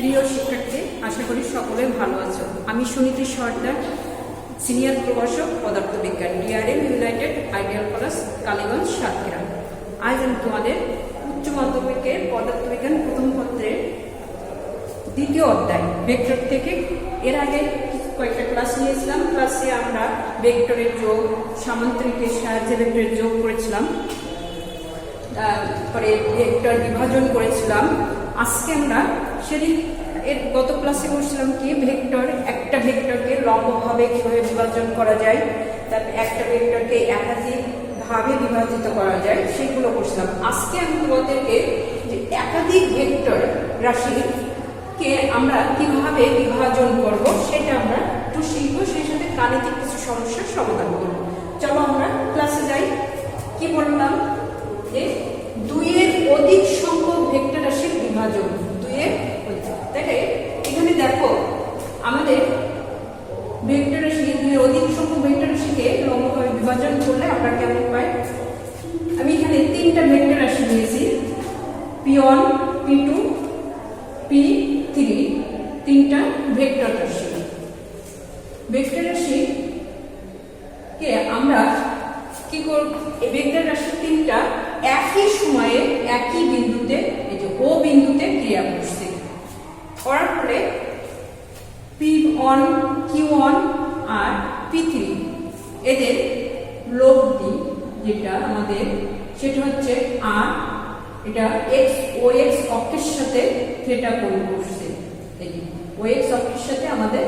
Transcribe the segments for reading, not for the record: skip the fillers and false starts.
প্রিয় শিক্ষার্থী, আশা করি সকলে ভালো আছো। আমি সুনীতি সর্দার, সিনিয়র প্রভাষক পদার্থবিজ্ঞান, DRM United ideal college, Kaliganj, Satkhira. আজ আমি তোমাদের উচ্চ মাধ্যমিকের পদার্থবিজ্ঞান প্রথম পত্রের দ্বিতীয় অধ্যায় ভেক্টর থেকে এর আগে কয়েকটা ক্লাস নিয়েছিলাম। ক্লাসে আমরা ভেক্টরের যোগ, সামান্তরিকের সাহায্যে ভেক্টরের যোগ করেছিলাম, তারপরে ভেক্টর বিভাজন করেছিলাম। আজকে আমরা সেদিন এর গত ক্লাসে করছিলাম কি একটা ভেক্টরকে লম্বভাবে কিভাবে বিভাজন করা যায়, তারপর একটা ভেক্টরকে একাধিক ভাবে বিভাজিত করা যায় সেগুলো করছিলাম। আজকে আমি তোমাদেরকে যে একাধিক ভেক্টর রাশিকে আমরা কিভাবে বিভাজন করব সেটা আমরা একটু শিখবো, সেই সাথে গাণিতিক কিছু সমস্যার সমাধান করবো। চলো আমরা ক্লাসে যাই। কি বললাম যে দুইয়ের অধিক সংখ্যক ভেক্টর রাশির বিভাজন, দুইয়ের তাই এখানে দেখো আমাদের ভেক্টর রাশি দুইয়ের অধিক সংখ্যক ভেক্টর রাশিকে লম্বভাবে বিভাজন করলে আমরা কেমন পাই। আমি এখানে তিনটা ভেক্টর রাশি নিয়েছি, p1 p2 p3, তিনটা ভেক্টর রাশি। ভেক্টর রাশি কে আমরা কি করব, এই ভেক্টর রাশি তিনটা একই সময়ে একই বিন্দুতে, এই যে ও বিন্দুতে ক্রিয়া করছে, করার ফলে p1 q1 আর p3 এদের লব্ধি যেটা আমাদের সেটা হচ্ছে r, এটা x ও x অক্ষের সাথে থিটা কোণ করছে, এই যে ও x অক্ষের সাথে আমাদের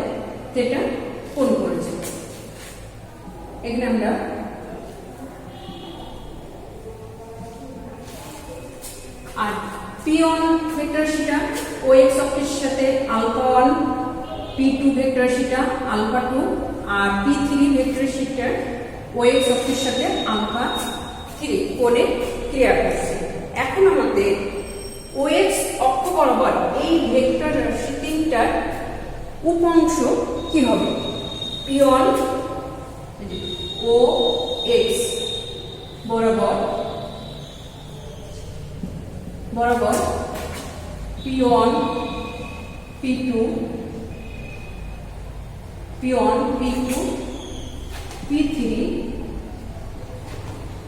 থিটা কোণ করেছে। এখানে আমরা আর p1 ভেক্টর রাশিটা ও x অক্ষের সাথে α1, p2 ভেক্টর রাশিটা α2 আর p3 ভেক্টর রাশিটা ও x অক্ষের সাথে α3 কোণে ক্রিয়া করছে। এখন আমাদের ও x অক্ষ বরাবর এই ভেক্টর রাশি তিনটার উপাংশ কি হবে, p1 ও x বরাবর p1 p2 p3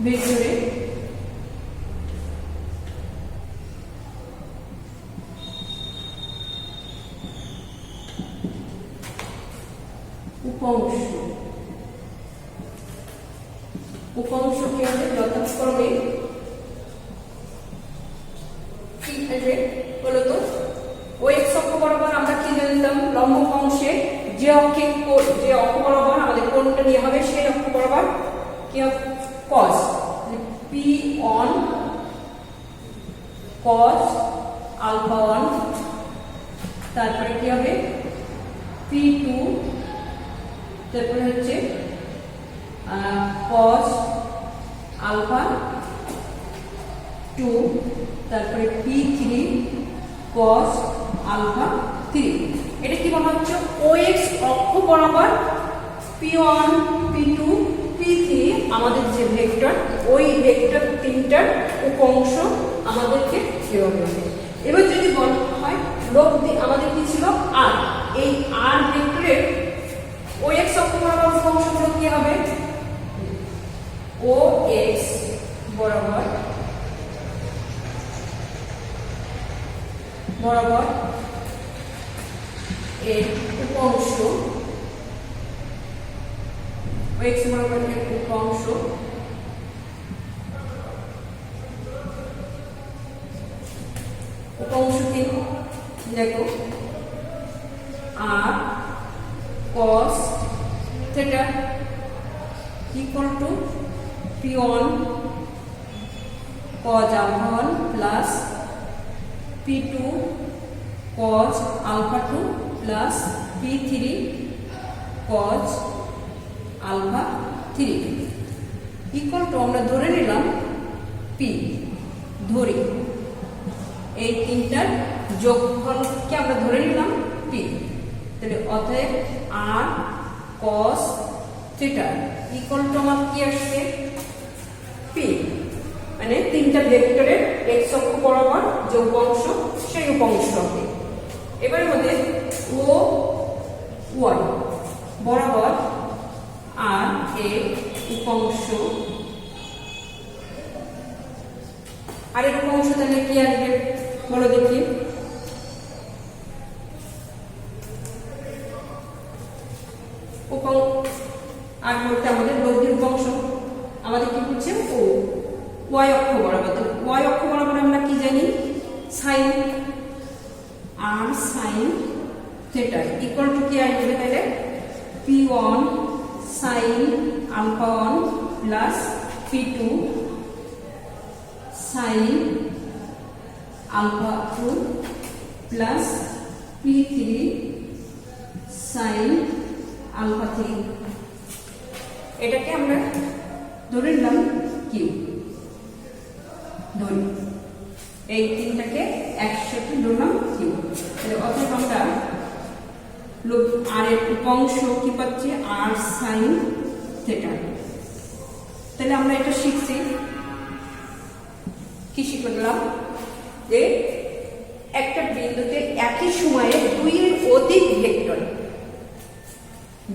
ভেক্টরে উপাংশ কি হবে, যথাক্রমে কি হবে বলো তো। ও x অক্ষ বরাবর আমরা কি জানতাম, লম্ব অংশে যে অক্ষ বরাবর আমাদের কোণটা নিয়ে হবে সেই অক্ষ বরাবর কি হবে cos, p1 cos α1, তারপরে কি হবে p2, তারপরে হচ্ছে cos α2, তারপরে p3 cos α3। এটা কি বলা হচ্ছে, ও x অক্ষ বরাবর p1 p2 p3 আমাদের যে ভেক্টর, ওই ভেক্টর তিনটার উপাংশ আমাদেরকে এভাবে হবে। এবার যদি বলা হয় লব্ধি আমাদের কি ছিল r, এই r ভেক্টরের ও x অক্ষ বরাবর উপাংশগুলো কি হবে, ও x বরাবর এর উপাংশ, ও x বরাবর এর উপাংশ কি দেখো r cos theta equal to p1 cos α1 plus p2 cos α2 plus p3 cos α3 equal to আমরা ধরে নিলাম p, ধরি এই তিনটার যোগফলকে আমরা ধরে নিলাম p, তাহলে অতএব r cos theta equal to আমার কি আসছে p, মানে তিনটা ভেক্টরের x অক্ষ বরাবর যে উপাংশ সেই উপাংশ হবে। এবার আমাদের ও ওয়াই বরাবর আর এ উপাংশ, আর এর উপাংশ তাহলে কি আসবে বলো দেখি? আর বলতে আমাদের লব্ধির উপাংশ আমাদের কি করছে ও ওয়াই অক্ষ বরাবর। তো ওয়াই অক্ষ বরাবর আমরা কি জানি? সাইন আর সাইন থিটা ইকুয়াল টু কি আসবে তাহলে? P1 sine alpha 1 plus P2 sine alpha 2 plus P3 sine alpha 3। এটাকে আমরা ধরে নিলাম কিউ, ধরি এই তিনটাকে একসাথে ধরলাম কিউ। তাহলে অতএব আমরা আর এর উপাংশ কি পাচ্ছি? আর সাইন থিটা। তাহলে আমরা এটা শিখছি, কি শিখলাম? যে একটা বিন্দুতে একই সময়ে দুইয়ের অধিক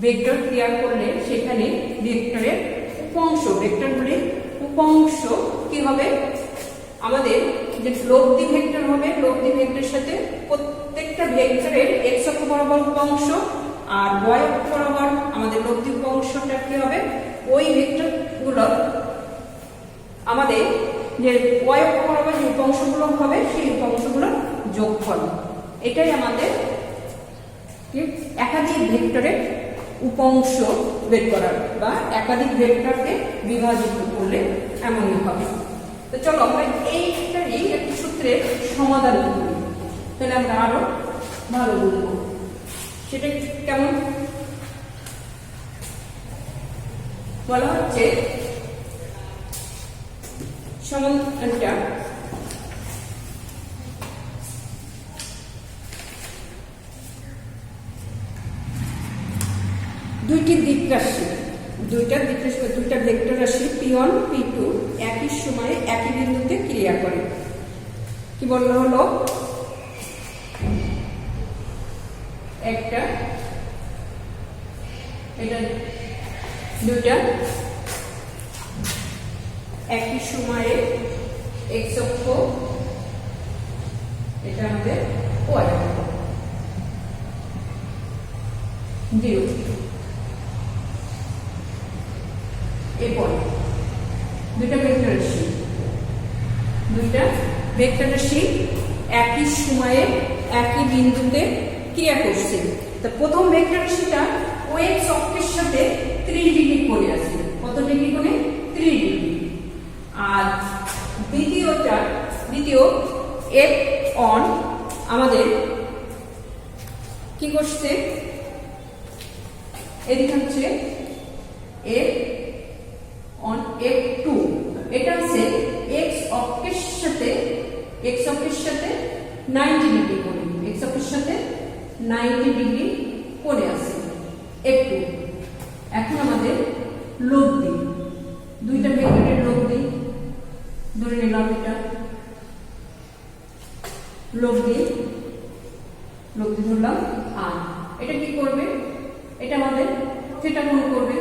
ভেক্টর ক্রিয়া করলে সেখানে ভেক্টরের উপাংশ, ভেক্টরগুলির উপাংশ কি হবে? আমাদের যে লব্ধি ভেক্টর হবে, লব্ধি ভেক্টরের সাথে প্রত্যেকটা ভেক্টরের এক্স অক্ষ বরাবর উপাংশ আর ওয়াই অক্ষ বরাবর আমাদের লব্ধি উপাংশটা কি হবে? ওই ভেক্টরগুলো আমাদের যে ওয়াই অক্ষ বরাবর যে উপাংশগুলো হবে সেই উপাংশগুলো যোগফল। এটাই আমাদের একাধিক ভেক্টরের উপাংশ বের করার বা একাধিক ভেক্টরকে বিভাজিত করলে এমনই হবে। তো চলো আমরা এইটারই একটি সূত্রের সমাধান করি, তাহলে আমরা আরো ভালো বুঝবো। সেটা কেমন? বলা হচ্ছে সমাধানটা দুইটা ভেক্টর রাশি P1 P2 একই সময়ে একই বিন্দুতে ক্রিয়া করে। কি বললো হলো? একটা এটা দুইটা একই সময়ে x অক্ষ, এটা আমাদের y অক্ষ, 0 এরপর দুইটা ভেক্টর রাশি একই সময়ে একই বিন্দুতে ক্রিয়া করছে। তো প্রথম ভেক্টর রাশিটা ওএক্স অক্ষের সাথে 30 ডিগ্রি কোণে আছে। কত ডিগ্রি কোণে? 30 ডিগ্রি। আর দ্বিতীয় এফ অন আমাদের কি করছে? এদিকে হচ্ছে এফ অন F2, এটা আছে x অক্ষের সাথে 90 ডিগ্রি কোণে, x অক্ষের সাথে 90 ডিগ্রি কোণে আছে F2। এখন আমাদের লব্ধি, দুইটা ভেক্টরের লব্ধি ধরে নিলাম, এটা লব্ধি ধরলাম। আর এটা কি করবে? এটা আমাদের থিটা কোণ করবে।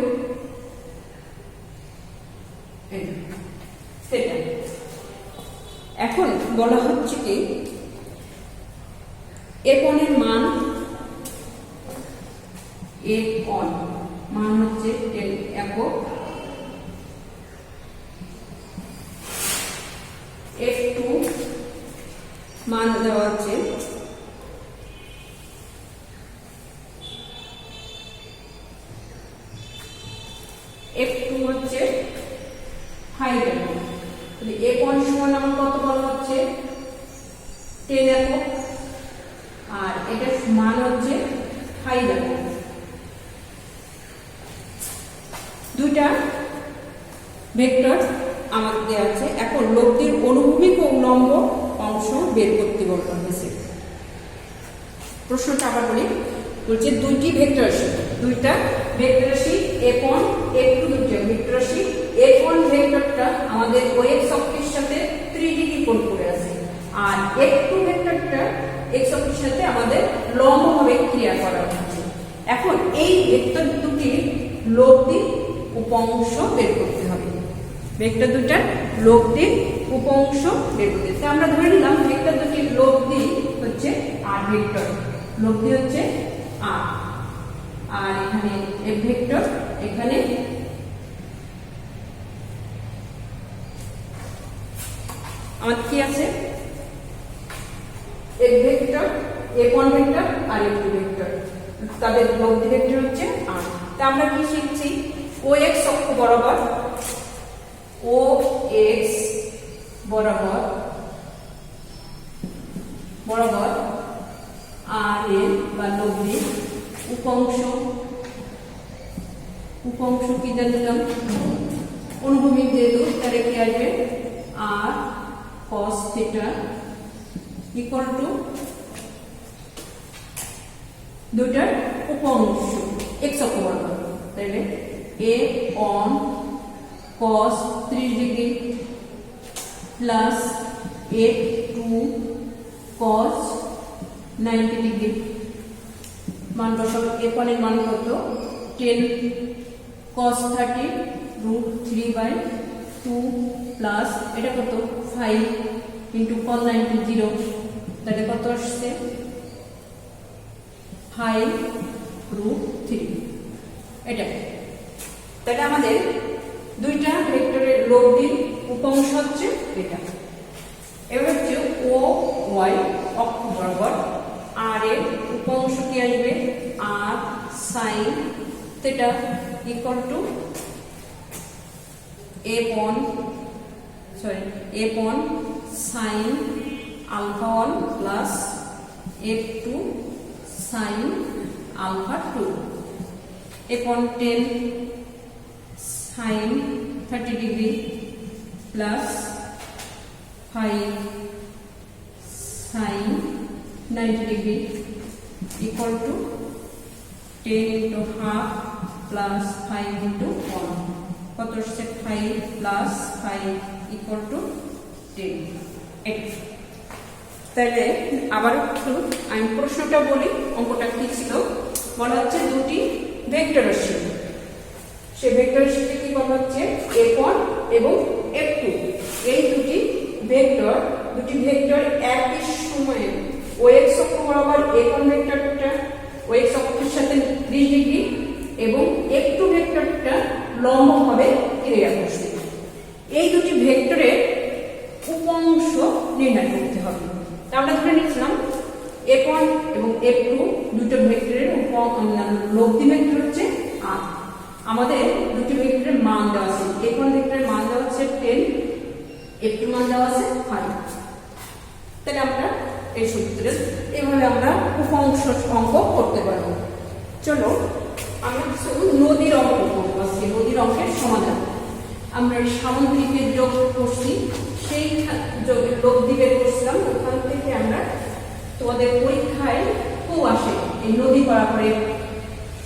এখন বলা হচ্ছে কি F1 এর মান, F1 মান হচ্ছে 10 একক, F2 মান দেওয়া আছে F2 হচ্ছে 5 একক। তাহলে F1 সমান আমার কত বলা হচ্ছে? 10 একক, আর এটার মান হচ্ছে 5 একক। দুইটা ভেক্টর আমাদের দেওয়া আছে। এখন লব্ধির অনুভূমিক ও উল্লম্ব অংশ বের করতে বলা হয়েছে। প্রশ্নটা আবার বলি, বলছে দুইটা ভেক্টর রাশি F1 F2, দুইটা ভেক্টর রাশি F1 ভেক্টরটা আমাদের ওএক্স অক্ষের সাথে 3 ডিগ্রি কোণ করে আছে, আর F2 ভেক্টরটা এক্স অক্ষের সাথে আমাদের লম্বভাবে ক্রিয়া করা হচ্ছে। এখন এই ভেক্টর দুটির লব্ধির উপাংশ বের করতে হবে। ভেক্টর দুটার লব্ধির উপাংশ বের করতে হবে। আমরা ধরে নিলাম ভেক্টর দুটির লব্ধি হচ্ছে আর ভেক্টর, লব্ধি হচ্ছে আর, আর এখানে এফ ভেক্টর, এখানে আমাদের কি আছে এফ ভেক্টর, F1 ভেক্টর আর F2 ভেক্টর, তাদের লব্ধি ভেক্টর হচ্ছে আর। তা আমরা কি শিখছি, OX অক্ষ বরাবর, OX বরাবর বরাবর আর এর বা লব্ধি উপাংশ, উপাংশ কি জানলাম অনুভূমিক যেহেতু তাহলে কি আসবে আর cos থিটা ইকুয়াল টু দুটার উপাংশ x অক্ষ বরাবর, তাহলে a on cos 30 degree plus a2 cos 90 degree. মান বসাবো, a1 এর মান কত 10 cos 30 root 3/2 প্লাস এটা কত 5 ইন্টু cos 90 0, তাহলে কত আসছে 5 root 3। এটা তাহলে আমাদের দুইটা ভেক্টরের লব্ধির উপাংশ হচ্ছে এটা। এবার হচ্ছে ও ওয়াই অক্ষ বরাবর আর এর উপাংশ কি আসবে আর sine theta equal to a1 sine alpha 1 plus f2 sine alpha 2, a1 10 sine 30 degree plus 5 sine 90 degree equal to 10 into half plus 5 into 1, কত আসছে 5 প্লাস 5 ইকুয়াল টু 10। তাহলে আবার একটু আমি প্রশ্নটা বলি, অঙ্কটা কি ছিল, বলা হচ্ছে দুটি ভেক্টর রাশি, সেই ভেক্টর রাশিকে কি বলা হচ্ছে F1 এবং F2, এই দুটি ভেক্টর একই সময়ে OX অক্ষ বরাবর F1 ভেক্টরটা OX অক্ষের সাথে 30 ডিগ্রি এবং F2 ভেক্টরটা লম্বভাবে ক্রিয়া করছে। এই দুটি ভেক্টরের উপাংশ নির্ণয় করতে হবে। তা আমরা ধরে নিচ্ছিলাম F1 এবং F2 দুটো ভেক্টরের লব্ধি ভেক্টর হচ্ছে আর। আমাদের দুটি ভেক্টরের মান দেওয়া আছে, F1 ভেক্টরের মান দেওয়া আছে 10, F2 মান দেওয়া আছে 5। তাহলে আমরা এই সূত্রে এইভাবে আমরা উপাংশ অঙ্ক করতে পারবো। চলো আমরা কিছু নদীর অঙ্ক করবো আজকে, নদীর অঙ্কের সমাধান। আমরা সামুদ্রিকের যোগ করছি, সেই লব্ধি বের করছিলাম, ওখান থেকে আমরা তোমাদের পরীক্ষায় খুব আসে এই নদী পারাপারের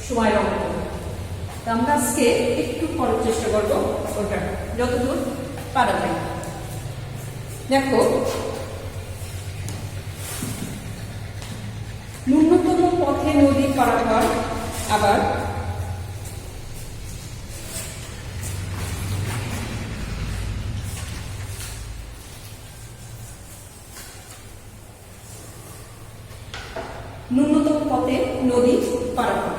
সময় অঙ্ক। আমরা আজকে একটু করার চেষ্টা করবো ওটা যতদূর পারা যায়। দেখো ন্যূনতম পথে নদী পারাপার, আবার ন্যূনতম পথে নদী পারাপার।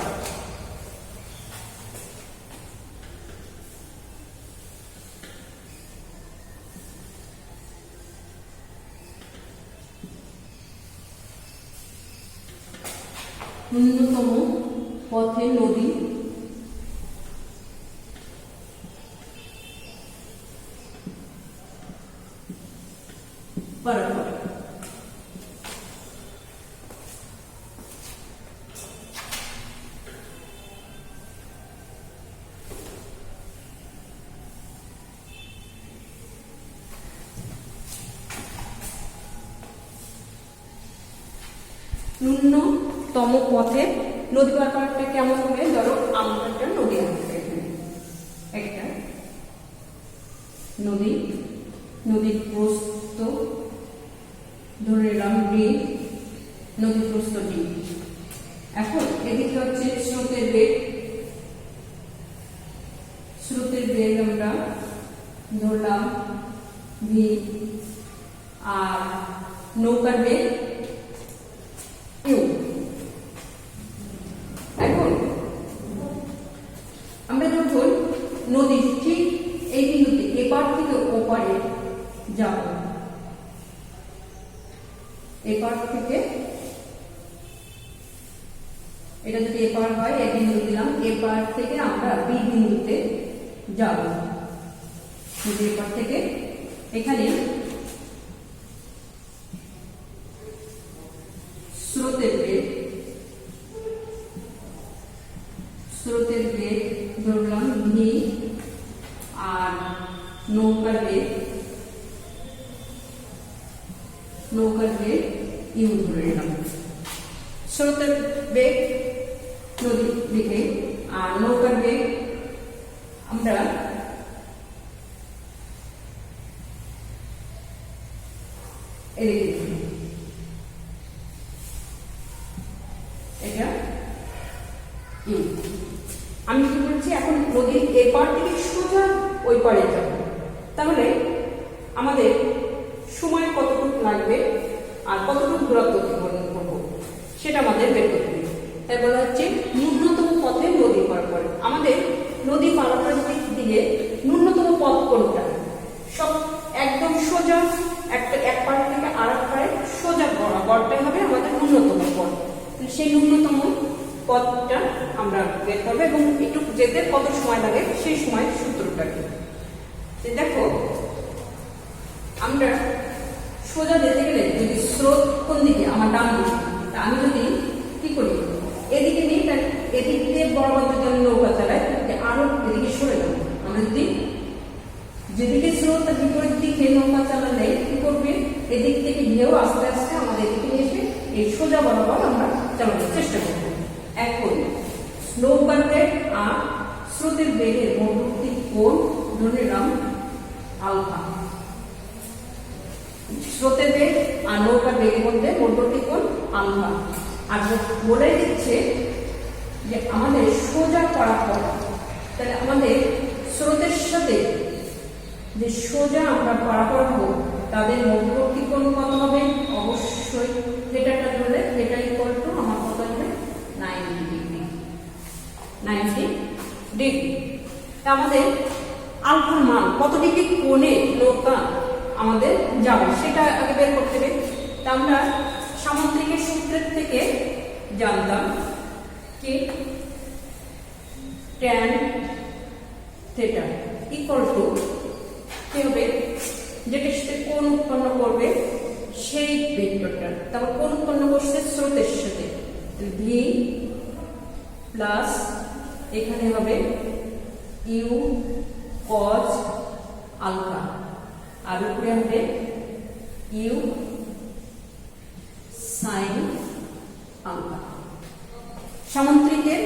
ন্যূনতম পথে নদী পারাপার। ন্যূনতম পথে নদী পারাপারটা কেমন হবে, ধরো আমরা একটা নদী আছে, একটা নদী, নদীর প্রস্থ ধরে নিলাম d, নদী প্রস্থ d। এখন এদিকে হচ্ছে স্রোতের বেগ। স্রোতের বেগ আমরা ধরলাম v, আর নৌকার বেগ u। এখন আমরা যখন নদীর ঠিক এই বিন্দুতে এপার থেকে ওপারে যাব, এপার থেকে, এটা যদি এপার হয় এ বিন্দু দিলাম, এপার থেকে আমরা বি বিন্দুতে যাব। যদি এপার থেকে এখানে স্রোতের বেগ, স্রোতের বেগ ধরলাম ভি, আর নৌকার বেগ, নৌকার বেগ ইউ ধরে নিলাম। স্রোতের বেগ নদীর দিকে আর নৌকার বেগ আমরা এদিকে, এটা ইউ। আমি কি বলছি, এখন নদীর এপার থেকে সোজা ওই পারে যাব, তাহলে আমাদের সময় কতটুকু লাগবে আর কতটুকু দূরত্ব অতিক্রম করবো সেটা আমাদের বের করতে হবে। তাই বলা হচ্ছে ন্যূনতম পথে নদী পার করে। আমাদের নদী পারাপারের দিক দিয়ে ন্যূনতম পথ কোনটা? সব একদম সোজা, এক পাড় থেকে আর এক পাড়ে সোজা বরাবরটাই হবে আমাদের ন্যূনতম পথ। সেই ন্যূনতম পথটা আমরা বের করবো এবং একটু যেতে কত সময় লাগে সেই সময়ের সূত্রটাকে দেখো। আমরা সোজা যেতে গেলে যদি স্রোত কোন দিকে, আমার ডান দিকে, আমি যদি কি করি এদিকে নিই, তাহলে এদিক দিয়ে বরাবর যদি আমি নৌকা চালাই আরো এদিকে সরে যাবো। আমরা যদি যেদিকে স্রোত বিপরীত দিকে নৌকা চালালে কি করবে, এদিক থেকে ঢেউ আস্তে আস্তে আমাদের এদিকে এসে এই সোজা বরাবর আমরা চালানোর চেষ্টা করবো। এখন নৌকার বেগ আর স্রোতের বেগের মধ্যবর্তী কোণ ধরে নিলাম আলফা। স্রোতের বেগ আর নৌকার বেগের মধ্যে মধ্যবর্তী কোণ আলফা। আর বলে দিচ্ছে যে আমাদের সোজা পারাপার, তাহলে আমাদের স্রোতের সাথে যে সোজা আমরা পারাপার হবো তাদের মধ্যবর্তী কোণ কত হবে? অবশ্যই থিটাটা ধরলে থিটা ইকুয়াল টু আমার কত হবে 90 ডিগ্রি। 90 ডিগ্রি। আমাদের আলফার মান কত ডিগ্রি কোণে নৌকা আমাদের যাবে সেটা আগে বের করতে হবে। তা আমরা সামুদ্রিকের সূত্রের থেকে জানতাম কি tan থিটা ইকুয়াল টু কি হবে, যেটার সাথে কোণ উৎপন্ন করবে সেই ভেক্টরটা। তারপর কোণ উৎপন্ন করছে স্রোতের সাথে, ভি প্লাস এখানে হবে ইউ কজ আলফা, আর উপরে হবে ইউ সাইন আলফা। সামুদ্রিকের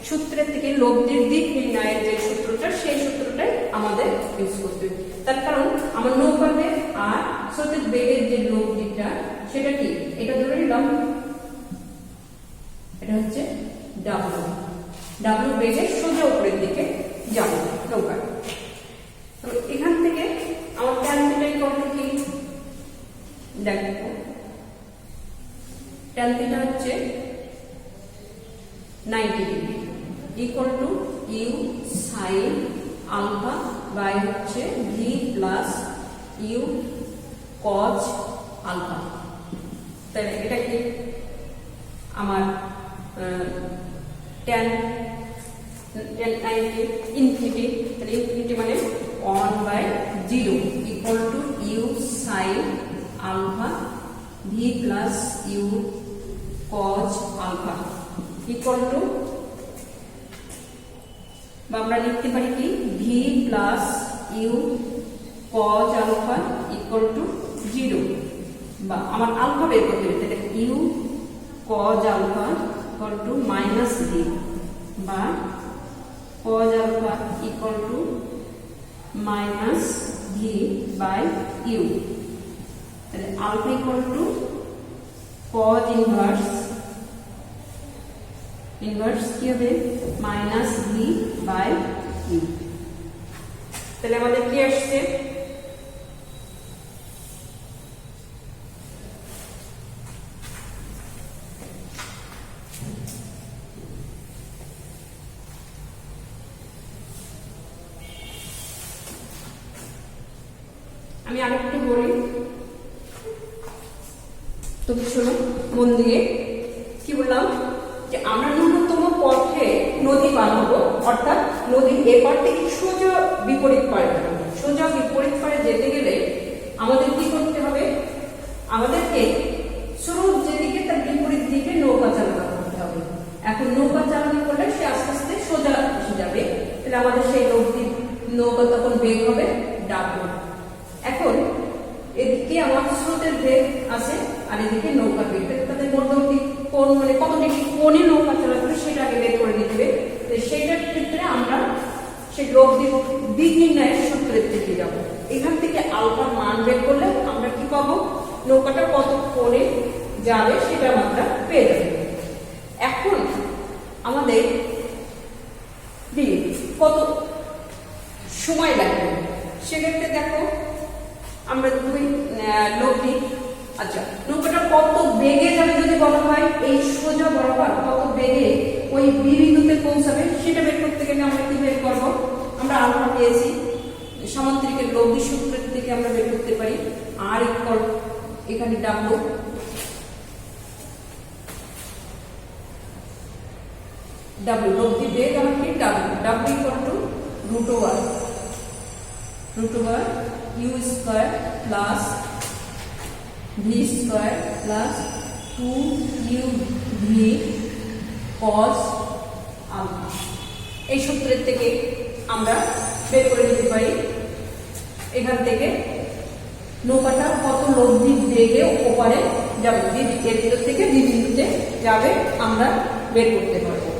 সূত্রের থেকে লব্ধির দিক নির্ণয়ের যে সূত্রটা, সেই সূত্রটাই আমাদের ইউজ করতে হবে। তার কারণ আমার নৌকার বেগ আর স্রোতের বেগের যে লব্ধিটা সেটা কি, এটা ধরে নিলাম, এটা হচ্ছে ডাব্লিউ। ডাব্লিউ বেগের সোজা উপরের দিকে যাবো নৌকা। তো এখান থেকে আমার ট্যান থিটা ইকুয়াল টু কি, দেখো ট্যান থিটা হচ্ছে 90 degree equal to u sine alpha by হচ্ছে v plus u cos alpha. তাহলে এটা কি আমার ট্যান ইনফিনিটি, তাহলে ইনফিনিটি মানে 1/0 equal to u sine alpha v plus u cos alpha equal to, বা আমরা লিখতে পারি কি v plus u cos alpha equal to 0, বা আমার আলফা বের করতে হবে, তাহলে u cos alpha equal to minus v, বা cos alpha equal to minus v by u, তাহলে alpha equal to cos inverse কি হবে মাইনাস ভি বাই ই। তাহলে আমাদের কি আসছে আমি আরেকটু বলি তুমি শোনো মন দিয়ে। কি বললাম যে আমরা ন্যূনতম পথে নদী বানাবো, অর্থাৎ নদীর এপার থেকে সোজা বিপরীত পাড়ে যাবো। সোজা বিপরীত পাড়ে যেতে গেলে আমাদের কি করতে হবে, আমাদেরকে স্রোত যেদিকে তার বিপরীত দিকে নৌকা চালনা করতে হবে। এখন নৌকা চালনা করলে সে আস্তে আস্তে সোজা এসে যাবে, তাহলে আমাদের সেই নৌকা তখন বেগ হবে ডাবল। এখন এদিকে আমার স্রোতের বেগ আছে আর এদিকে নৌকার বেগ, তাদের মধ্যবর্তী কোণ মানে কত ডিগ্রি কোণে নৌকা চলাচল সেটা আগে বের করে নিতে হবে। সেইটার ক্ষেত্রে আমরা সেই লব্ধির দিক নির্ণয়ের সূত্রের দিকে যাব। এখান থেকে আলফার মান বের করলে আমরা কি পাবো, নৌকাটা কত কোণে যাবে সেটা আমরা পেয়ে যাবো। এখন আমাদের কত সময় লাগবে সেক্ষেত্রে দেখো আমরা দুই লব্ধি, আচ্ছা নৌকাটা কত বেগে যাবে যদি বলা হয় এই সোজা বরাবর কত বেগে ওই বি বিন্দুতে পৌঁছাবে সেটা বের করতে গেলে আমরা কি বের করবো, আমরা আলফা পেয়েছি সামান্তরিকের লব্ধি সূত্রের থেকে আমরা বের করতে পারি আর ইকুয়াল এখানে ডাব্লু লব্ধি বেগ আমাকে W equal to root over u square plus v square plus 2u v cos alpha. এই সূত্রের থেকে আমরা বের করে নিতে পারি এখান থেকে নৌকাটা কত লব্ধি বেগে ওপারে যাবে, এর ভিতর থেকে বি বিন্দুতে যাবে আমরা বের করতে পারবো।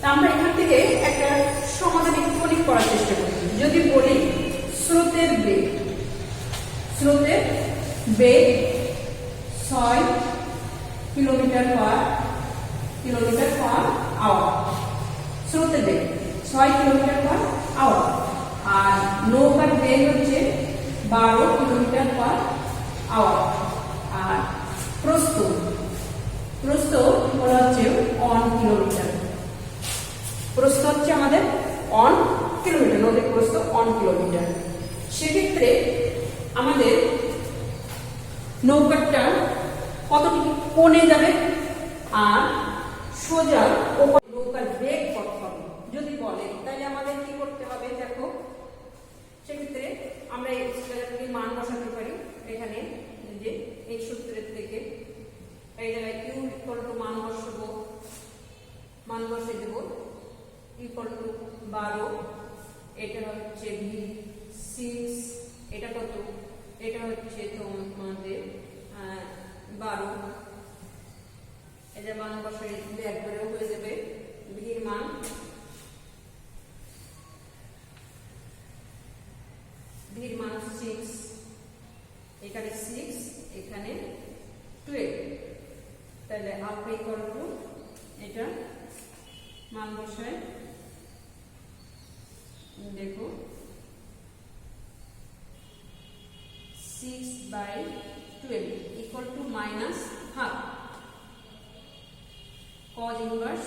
তা আমরা এখান থেকে একটা সমাধান একটুখানি করার চেষ্টা করি। যদি বলি স্রোতের বেগ 6 কিলোমিটার পার আওয়ার, স্রোতের বেগ 6 কিলোমিটার পার আওয়ার, আর নৌকার বেগ হচ্ছে 12 কিলোমিটার পার আওয়ার, আর প্রস্থ বলা হচ্ছে 1 কিলোমিটার। প্রস্থ হচ্ছে আমাদের 1 কিলোমিটার, নদীর প্রস্থ 1 কিলোমিটার। সেক্ষেত্রে আমাদের নৌকাটা কতটুকু কোণে যাবে আর সোজা নৌকার বেগ কত হবে যদি বলে, তাহলে আমাদের কি করতে হবে দেখো, সেক্ষেত্রে আমরা এই মান বসাতে পারি এখানে, যে এই সূত্রের থেকে এই জায়গায় কিউ ইকুয়াল টু মান বসে দেব ইকুয়াল টু 12, এটা হচ্ছে ভি 6, এটা কত, এটা হচ্ছে তোমাদের 12, এটা মান বসাই দিলে একবারেও হয়ে যাবে। ভির মান ভির মান 6, এখানে 6 এখানে 12, তাহলে আলফা ইকুয়াল টু এটা মান বসায় দেখো 6/12 equal to minus half. cos inverse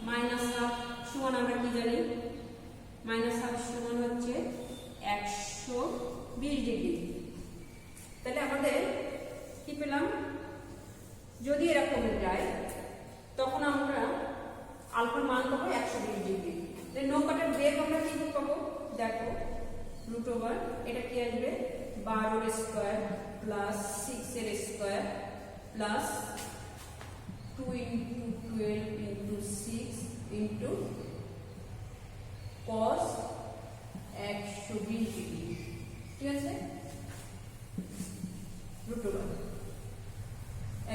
minus half সমান আমরা কি জানি, মাইনাস হাফ সমান হচ্ছে 120 ডিগ্রি। তাহলে আমাদের কি পেলাম, যদি এরকম যায় তখন আমরা আলফার মান পাবো 120 ডিগ্রি। নৌকাটার বেগ আমরা কি পাবো দেখো, রুট ওভার এটা কি আসবে 12 এর স্কয়ার প্লাস 6 এর square plus 2 into 12 into 6 into cos 120 degree, ঠিক আছে, রুট ওভার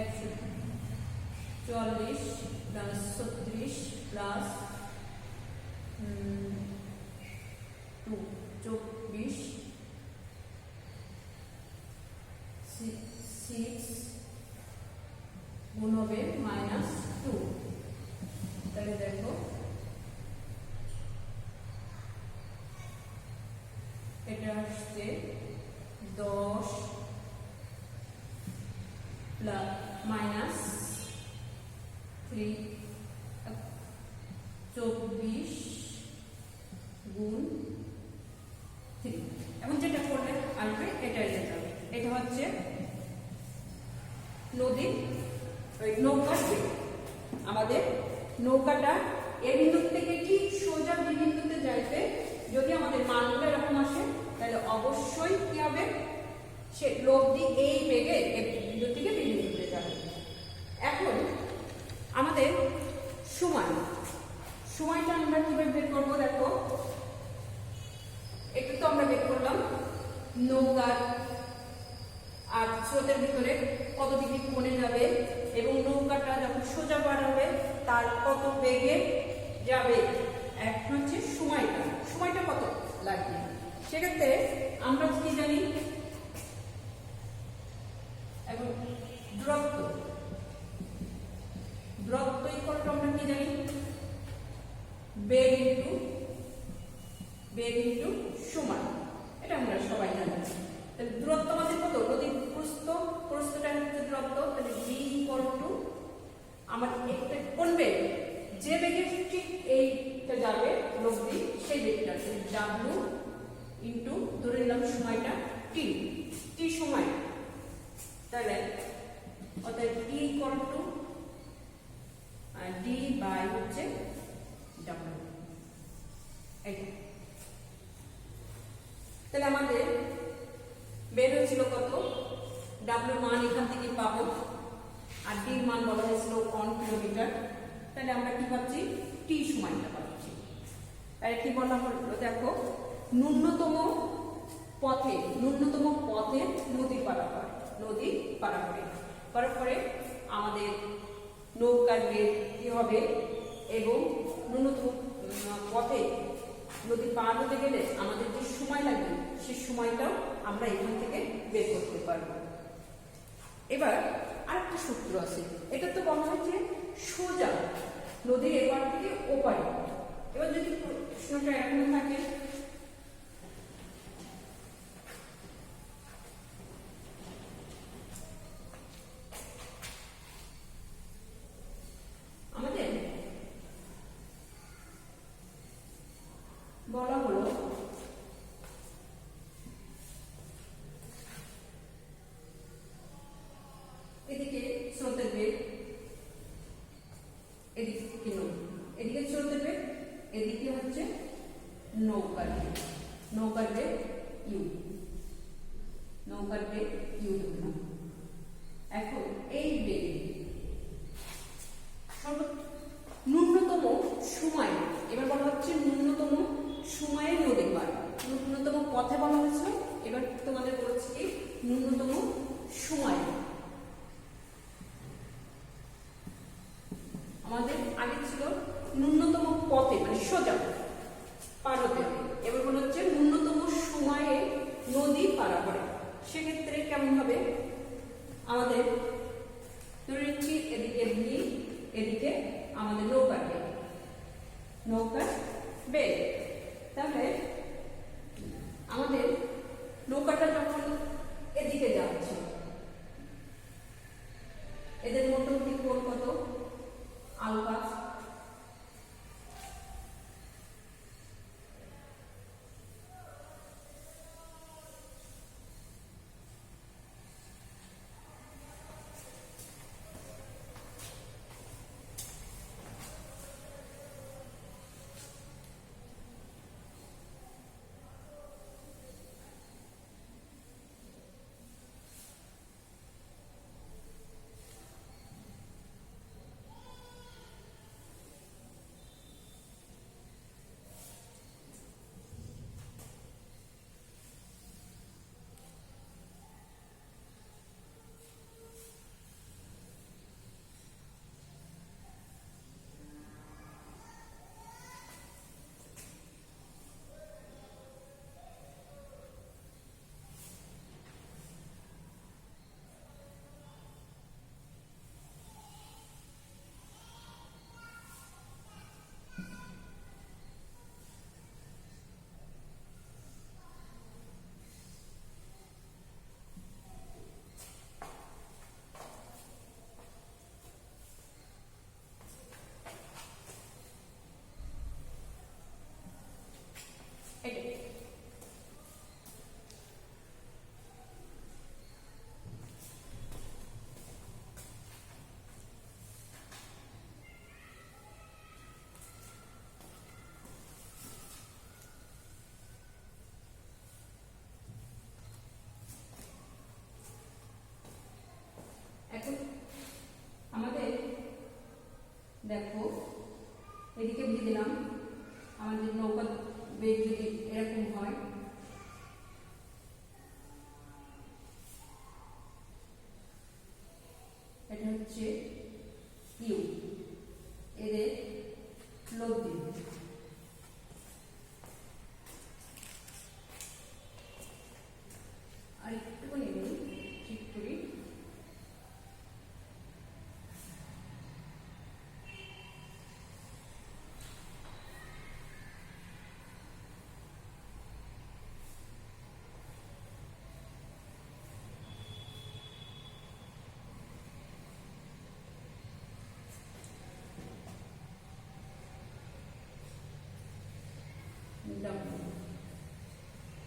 140 প্লাস 36 প্লাস 24 6 গুণ হবে -2, তাহলে দেখো এটা আসছে 10 প্লাস -3 24 গুণ 3। এখন যেটা করলে আসবে এটাই যেতে হবে। এটা হচ্ছে নদীর নৌকার বেগ। আমাদের নৌকাটা এ বিন্দু থেকে ঠিক সোজা বি বিন্দুতে যাইতে যদি আমাদের মানগুলো এরকম আসে তাহলে অবশ্যই কি হবে, সে লব্ধি এই বেগে এ বিন্দু থেকে বি বিন্দুতে যাবে। এখন আমাদের সময়টা আমরা কিভাবে বের করবো, দেখো একটু তো আমরা বের করলাম নৌকার আর স্রোতের ভিতরে কত ডিগ্রি কোণে যাবে এবং নৌকাটা যখন সোজা বার হবে তার কত বেগে যাবে। এখন হচ্ছে সময়টা কত লাগবে। সেক্ষেত্রে আমরা কি জানি, এখন দূরত্ব ইকুয়াল টু আমরা কি জানি, বেগ ইন্টু সময়। এটা আমরা সবাই জানি। তাহলে দূরত্ব আমাদের কত, নদীর প্রস্থটা হচ্ছে দূরত্ব, তাহলে v ইকুয়াল টু আমার একটা কোন বেগ, যে বেগে ঠিক এইটা যাবে লব্ধি সেই বেগটা w ইন্টু ধরে নিলাম সময়টা t সময়, তাহলে অর্থাৎ t equal to d by হচ্ছে w। এটা তাহলে আমাদের বের হয়েছিল কত, w মান এখান থেকে পাবো আর d মান বলা হয়েছিল 1 কিলোমিটার। তাহলে আমরা কি পাচ্ছি, t সময়টা পাচ্ছি। তাহলে কি বলা হলো, দেখো ন্যূনতম পথে নদী পারাপারে আমাদের নৌকার বেগ কি হবে এবং ন্যূনতম পথে নদী পার হতে গেলে আমাদের যে সময় লাগবে সেই সময়টাও আমরা এখান থেকে বের করতে পারবো। এবার আরেকটা সূত্র আছে, এটা তো বলা হচ্ছে সোজা নদীর এপার থেকে ওপারে। এবার যদি প্রশ্নটা এরকম থাকে, আমাদের বলা হলো এদিকে স্রোতের বেগ, এদিকে স্রোতের বেগ, এদিকে হচ্ছে নৌকার বেগ ইউ ধরলাম। এখন এই বেগে ন্যূনতম সময়, এবার বলা হচ্ছে ন্যূনতম সময়ে নদী পার, ন্যূনতম পথে বলা হয়েছিল, এবার তোমাদের বলছি কি ন্যূনতম সময়। আমাদের আগে ছিল ন্যূনতম পথে মানে সোজা পার হতে হবে, এবার বলা হচ্ছে ন্যূনতম সময়ে নদী পারাপারে। সেক্ষেত্রে কেমন হবে, আমাদের ধরে নিচ্ছি এদিকে ভি, এদিকে আমাদের নৌকার বেগ। তাহলে আমাদের নৌকাটা যখন এদিকে যাচ্ছে এদের মোটামুটি কোণ কত, আলফা। দেখো এদিকে দিয়ে দিলাম। আমাদের নৌকা বেগ যদি এরকম হয়, এটা হচ্ছে ইউ, এদের লোক দিন। আর একটুখানি ঠিক করি।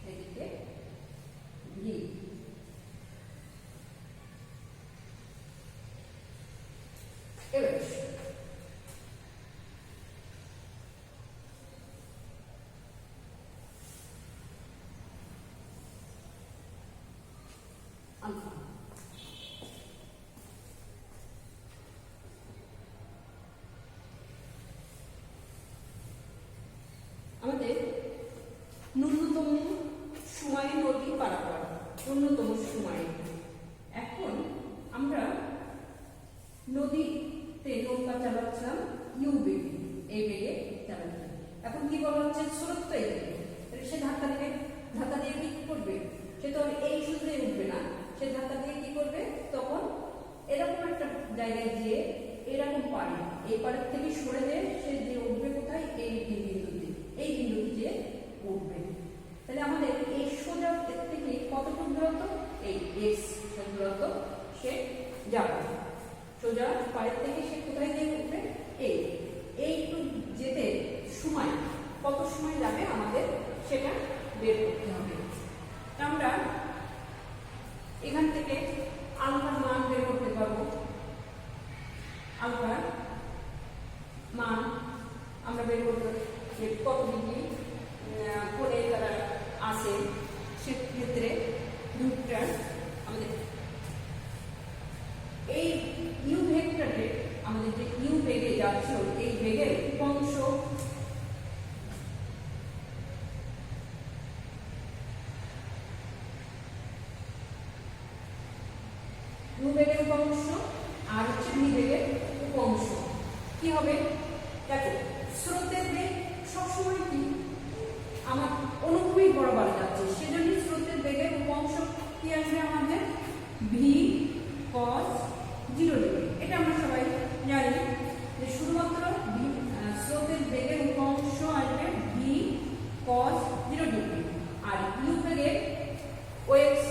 এদিকে ভি, এবার আলফা। আমাদের ন্যূনতম সময়ে নদী পারাপার, ন্যূনতম সময়ে। এখন আমরা নদীতে নৌকা চালাচ্ছিলাম ইউ বেগে, এই বেগে চালাচ্ছি। এখন কি বলা হচ্ছে, স্রোত তো এই, সে ধাক্কা দেবে, ধাক্কা দিয়ে কি করবে, সে তো এই সূত্রে উঠবে না, সে ধাক্কা দিয়ে কি করবে, তখন এরকম একটা জায়গায় যে এরকম পারে, এই পাড়ের থেকে সরে যেয়ে সে যে উঠবে কোথায়, এই বিন্দুতে, এই বিন্দুতে যে উঠবে। তাহলে আমাদের এই সোজা থেকে কতটুকু দূরত্ব, এই এক্স দূরত্ব সে যাবে, সোজা পাড়ের থেকে সে কোথায় গিয়ে উঠবে, এইটু যেতে সময় কত সময় যাবে আমাদের সেটা বের করতে হবে। আমরা এখান থেকে আলফার মান বের করতে পারবো। আলফার মান আমরা বের করতে পারি কত ডিগ্রি কোণে তারা আসে, সেক্ষেত্রে দুটা আমাদের এই ইউ ভেক্টরে, আমাদের যে ইউ বেগে যাচ্ছে এই বেগের উপাংশ ইউ বেগের উপাংশ আর হচ্ছে ভি বেগের উপাংশ কি হবে, দেখো স্রোতের বেগ সবসময় কি আমার অনুভূমিক বরাবর যাচ্ছে, সেজন্য স্রোতের বেগের উপাংশ কি আসবে আমাদের ভি cos 0 ডিগ্রি। এটা আমরা সবাই জানি যে শুধুমাত্র স্রোতের বেগের উপাংশ আসবে ভি cos 0 ডিগ্রি, আর ইউ বেগের ওএক্স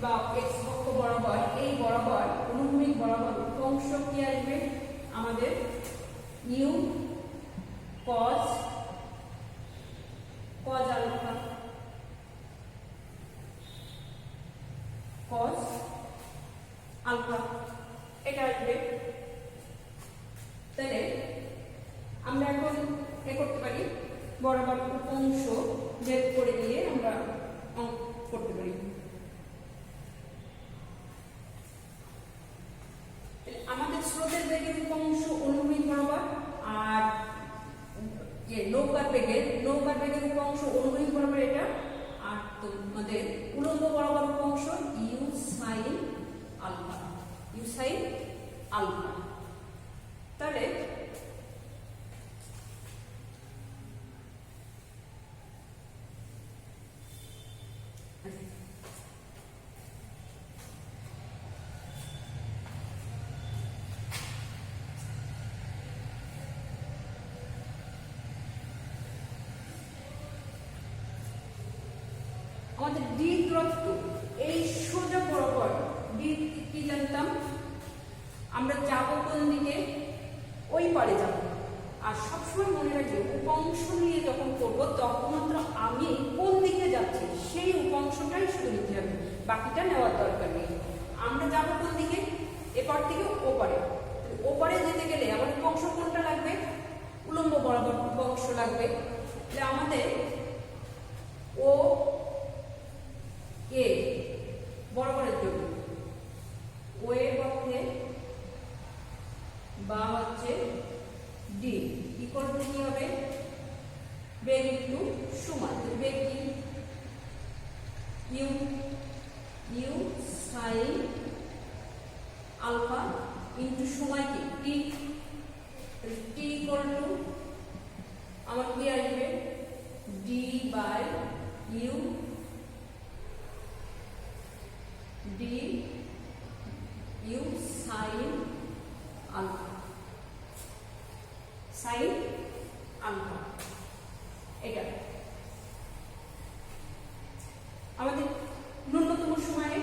বা এক্স অক্ষ বরাবর, এই বরাবর অনুভূমিক বরাবর উপাংশ কি আসবে আমাদের u cos alpha cos alpha, এটা আসবে। তাহলে আমরা এখন এ করতে পারি, বরাবর উপাংশ বের করে দিয়ে আমরা অঙ্ক করতে পারি। আমাদের স্রোতের বেগের উপাংশ অনুভূমিক বরাবর, আর নৌকার বেগের উপাংশ অনুভূমিক বরাবর এটা, আর তোমাদের উলম্ব বরাবর উপাংশ ইউ সাইন আলফা। তাহলে আমাদের ডি দূরত্ব এই সোজা বরাবর, ডি কি জানতাম আমরা যাব কোন দিকে, ওই পারে যাব। আর সবসময় মনে রাখবে উপাংশ নিয়ে যখন করব তখন মাত্র আমি কোন দিকে যাচ্ছি সেই উপাংশটাই শুধু নিতে হবে, বাকিটা নেওয়ার দরকার নেই। আমরা যাব কোন দিকে, এপার থেকে ওপারে, ওপারে যেতে গেলে আমার উপাংশ কোনটা লাগবে, উলম্ব বরাবর উপাংশ লাগবে। তাহলে আমাদের ও এ বরাবরের জন্য ও এর পক্ষে বা হচ্ছে ডি ইকুয়াল টু কি হবে বেগ ইন্টু সময় বেগ কি u u sine alpha into সময় কি টি টি ইকুয়াল টু আমার কি আসবে d by u d u sine alpha sine alpha এটা আমাদের ন্যূনতম সময়ে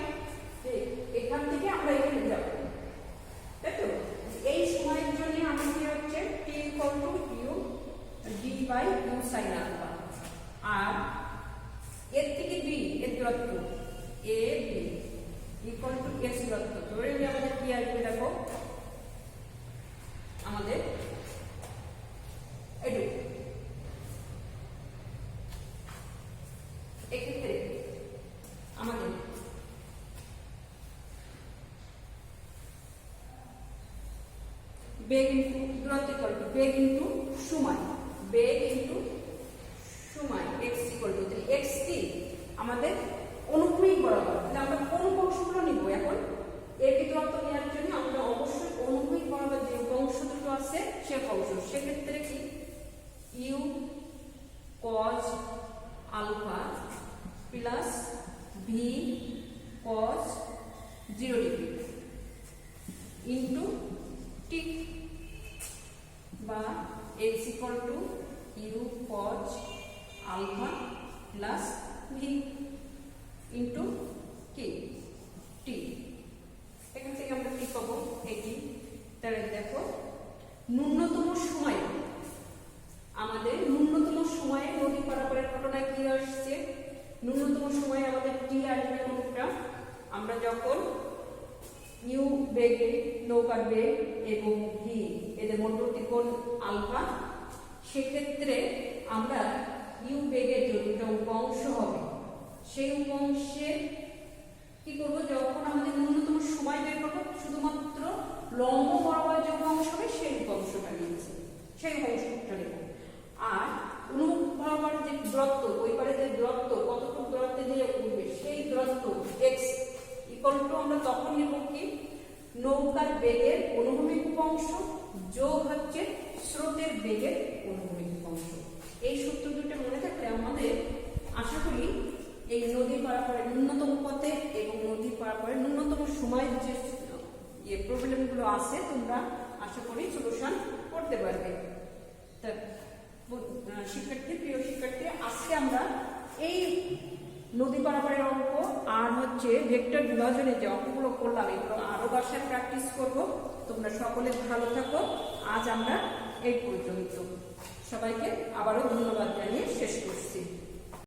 এখান থেকে আমরা এখানে যাব তাই তো এই সময়ের জন্য আমাদের কি হচ্ছে t equal to u d by u sine alpha আর এর থেকে বি এর দূরত্ব A B equal to x দূরত্ব ধরে নিয়ে আমাদের কি আসবে দেখো আমাদের এটুকু এক্ষেত্রে আমাদের বেগ ইন্টু দূরত্ব ইকুয়াল টু বেগ ইন্টু সময় বেগ ইন্টু সময় এক্স ইকুয়াল টু এক্স কি আমাদের অনুভূমিক বরাবর আমরা কোন অংশগুলো নিব এখন এর দূরত্ব নেওয়ার জন্য আমরা অবশ্যই অনুভূমিক বরাবর যে অংশ দুটো আছে সে অংশ সেক্ষেত্রে কি u cos alpha plus v cos 0 degree into t বা x equal to u cos alpha plus v into কি টি এখান থেকে আমরা কি পাবো এটি তাহলে দেখো ন্যূনতম সময় আমাদের ন্যূনতম সময়ে নদী পারাপারের ঘটনায় কি আসছে ন্যূনতম সময়ে আমাদের টি আসবে কোনটা আমরা যখন ইউ বেগে নৌকার বেগ এবং ভি এদের মধ্যবর্তী কোণ আলফা সেক্ষেত্রে আমরা ইউ বেগের যে উপাংশ হবে সেই উপাংশে কি করব যখন আমাদের ন্যূনতম সময় বের করবো শুধুমাত্র লম্ব বরাবর যে উপাংশ হবে সেই উপাংশটা নিয়েছি সেই উপাংশটা নেব আর অনুভূমিক বরাবর যে দূরত্ব ওই পারে যে দূরত্ব কতটুকু দূরত্বে দিয়ে উঠবে সেই দূরত্ব এক্স ইকুয়াল টু আমরা তখন নেব কি নৌকার বেগের অনুভূমিক উপাংশ যোগ হচ্ছে স্রোতের বেগের অনুভূমিক উপাংশ এই সূত্র দুটো মনে থাকলে আমাদের আশা করি এই নদী পারাপারের ন্যূনতম পথে এবং নদী পারাপারের ন্যূনতম সময়ের যে প্রবলেমগুলো আছে তোমরা আশা করি সলিউশন করতে পারবে তা শিক্ষার্থী প্রিয় শিক্ষার্থী আজকে আমরা এই নদী পারাপারের অঙ্ক আর হচ্ছে ভেক্টর বিভাজনের যে অঙ্কগুলো করলাম এগুলো আরো বাসায় প্র্যাকটিস করব তোমরা সকলে ভালো থাকো আজ আমরা এই পর্যন্ত সবাইকে আবারও ধন্যবাদ জানাই।